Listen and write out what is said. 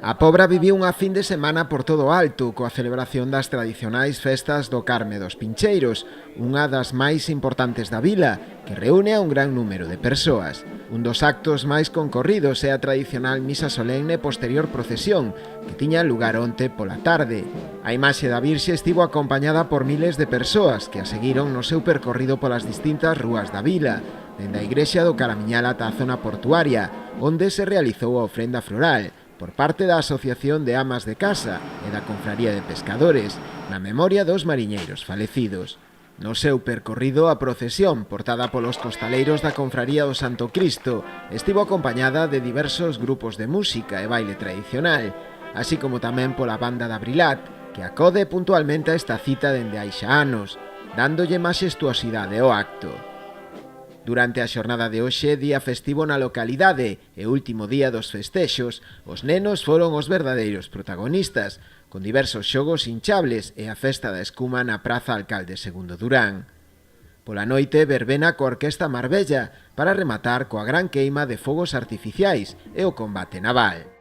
A Pobra viviu unha fin de semana por todo alto coa celebración das tradicionais festas do Carme dos Pincheiros, unha das máis importantes da vila, que reúne a un gran número de persoas. Un dos actos máis concorridos é a tradicional misa solemne posterior procesión, que tiña lugar onte pola tarde. A imaxe da Virxe estivo acompañada por miles de persoas que a seguiron no seu percorrido polas distintas rúas da vila, dende a igrexa do Caramiñal ata a zona portuaria, onde se realizou a ofrenda floral, por parte da Asociación de Amas de Casa e da Confraría de Pescadores, na memoria dos mariñeiros falecidos. No seu percorrido, a procesión, portada polos costaleiros da Confraría do Santo Cristo, estivo acompañada de diversos grupos de música e baile tradicional, así como tamén pola banda da Brilat, que acode puntualmente a esta cita dende hai xa anos, dándolle maxestuosidade ao acto. Durante a xornada de hoxe, día festivo na localidade e último día dos festexos, os nenos foron os verdadeiros protagonistas, con diversos xogos hinchables e a festa da escuma na Praza Alcalde II Durán. Pola noite, verbena coa Orquesta Marbella para rematar coa gran queima de fogos artificiais e o combate naval.